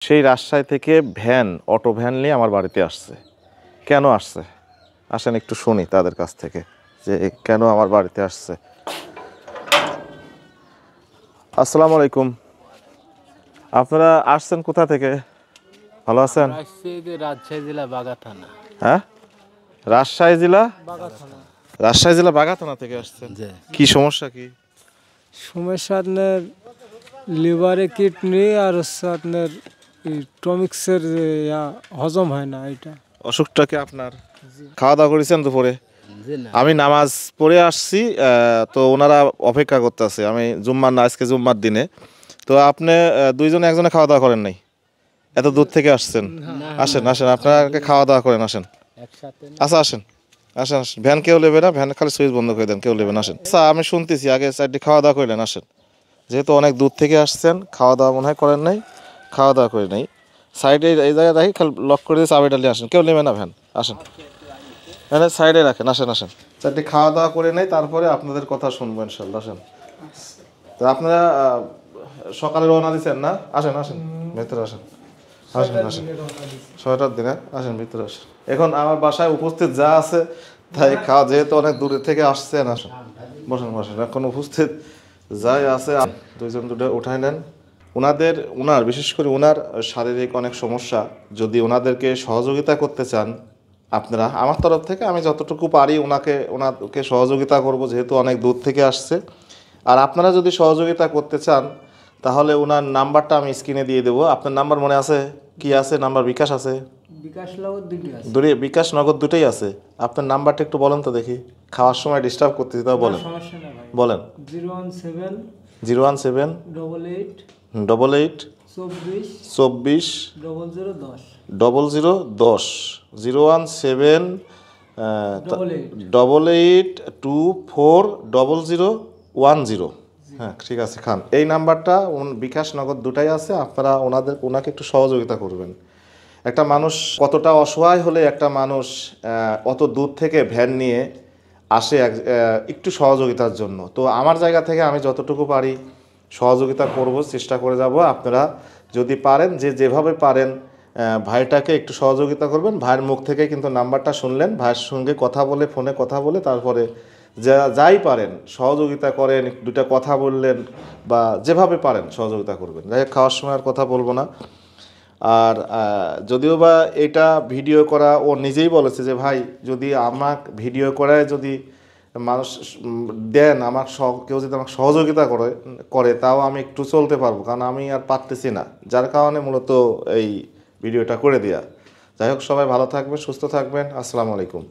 সেই রাজশাহী থেকে auto van নিয়ে আমার বাড়িতে আসছে। কেন আসছে আসেন একটু শুনি তাদের কাছ থেকে যে কেন আমার বাড়িতে আসছে। আসসালামু আলাইকুম, আপনারা আসছেন কোথা থেকে? ভালো আছেন? রাজশাহী জেলা বাগা থানা। হ্যাঁ, রাজশাহী জেলা বাগা থানা থেকে আসছেন। কি সমস্যা? কি সমস্যা? আপনার লিভারে কিডনি আর হচ্ছে আপনার টমিক্সের হজম হয় না। এটা অসুখটা কি আপনার? খাওয়া দাওয়া করেছেন দুপুরে? আমি নামাজ পড়ে আসছি, তো ওনারা অপেক্ষা করতেছে। আমি জুম্মার না, আজকে জুম্মার দিনে। তো আপনি দুইজনে একজনে খাওয়া দাওয়া করেন নাই? এত দূর থেকে আসছেন। আসেন আসেন, আপনাকে খাওয়া দাওয়া করেন, আসেন। আচ্ছা আসেন আসেন আসেন, ভ্যান কেউ নেবে না, ভ্যান খালি সুইচ বন্ধ করে দেন, কেউ নেবেন। আসেন। আচ্ছা আমি শুনতেছি আগে চারটি খাওয়া দাওয়া করলেন। আসেন, যেহেতু অনেক দূর থেকে আসছেন, খাওয়া দাওয়া মনে হয় করেন নাই। খাওয়া দাওয়া করে নাই, সাইডে এই জায়গায় রাখি, খালি লক করে দিয়ে চাবি ডালিয়ে আসেন, কেউ নেবে না ভ্যান। আসেন, ভ্যানে সাইডে রাখেন। আসেন আসেন, চারটি খাওয়া দাওয়া করে নেই, তারপরে আপনাদের কথা শুনবো ইনশাল্লাহ। আসেন। তো আপনারা সকালে রওনা দিচ্ছেন না? আসেন আসেন, ভেতরে আসেন। আসেন আসেন, 6টার দিনে আসেন, ভিতরে আসেন। এখন আমার বাসায় উপস্থিত যা আছে তাই খাওয়া, যেহেতু অনেক দূরে থেকে আসছেন। আসেন, বসেন বসেন। এখন উপস্থিত যাই আছে দুইজন দুটো উঠাই নেন। ওনার বিশেষ করে ওনার শারীরিক অনেক সমস্যা, যদি ওনাদেরকে সহযোগিতা করতে চান আপনারা, আমার তরফ থেকে আমি যতটুকু পারি ওনাকে সহযোগিতা করব, যেহেতু অনেক দূর থেকে আসছে। আর আপনারা যদি সহযোগিতা করতে চান তাহলে ওনার নাম্বারটা আমি স্ক্রিনে দিয়ে দেবো। আপনার নাম্বার মনে আছে? কি আছে নাম্বার? বিকাশ আছে? বিকাশ নগদ দুটোই আছে। বিকাশ নগদ দুটোই আছে। আপনার নাম্বারটা একটু বলেন তো দেখি, খাওয়ার সময় ডিস্টার্ব করতেছি, তাও বলেন। সমস্যা না ভাই। বলেন। 017 017 88 88 24 24 0010 0010 017 88240010। হ্যাঁ ঠিক আছে, খান। এই নাম্বারটা বিকাশ নগদ দুটাই আছে। আপনারা ওনাকে একটু সহযোগিতা করবেন। একটা মানুষ কতটা অসহায় হলে একটা মানুষ অত দূর থেকে ভ্যান নিয়ে আসে একটু সহযোগিতার জন্য। তো আমার জায়গা থেকে আমি যতটুকু পারি সহযোগিতা করব, চেষ্টা করে যাব। আপনারা যদি পারেন, যেভাবে পারেন ভাইটাকে একটু সহযোগিতা করবেন। ভাইয়ের মুখ থেকে কিন্তু নাম্বারটা শুনলেন, ভাইয়ের সঙ্গে কথা বলে, ফোনে কথা বলে, তারপরে যাই পারেন সহযোগিতা করেন, দুটা কথা বললেন, বা যেভাবে পারেন সহযোগিতা করবেন। যাই হোক, খাওয়ার সময় আর কথা বলবো না। আর যদিও বা এটা ভিডিও করা, ও নিজেই বলেছে যে ভাই যদি আমাকে ভিডিও করায় যদি মানুষ দেন, কেউ যদি আমাকে সহযোগিতা করে তাও আমি একটু চলতে পারবো, কারণ আমি আর পারতেছি না, যার কারণে মূলত এই ভিডিওটা করে দেয়া। যাই হোক, সবাই ভালো থাকবেন, সুস্থ থাকবেন। আসসালামু আলাইকুম।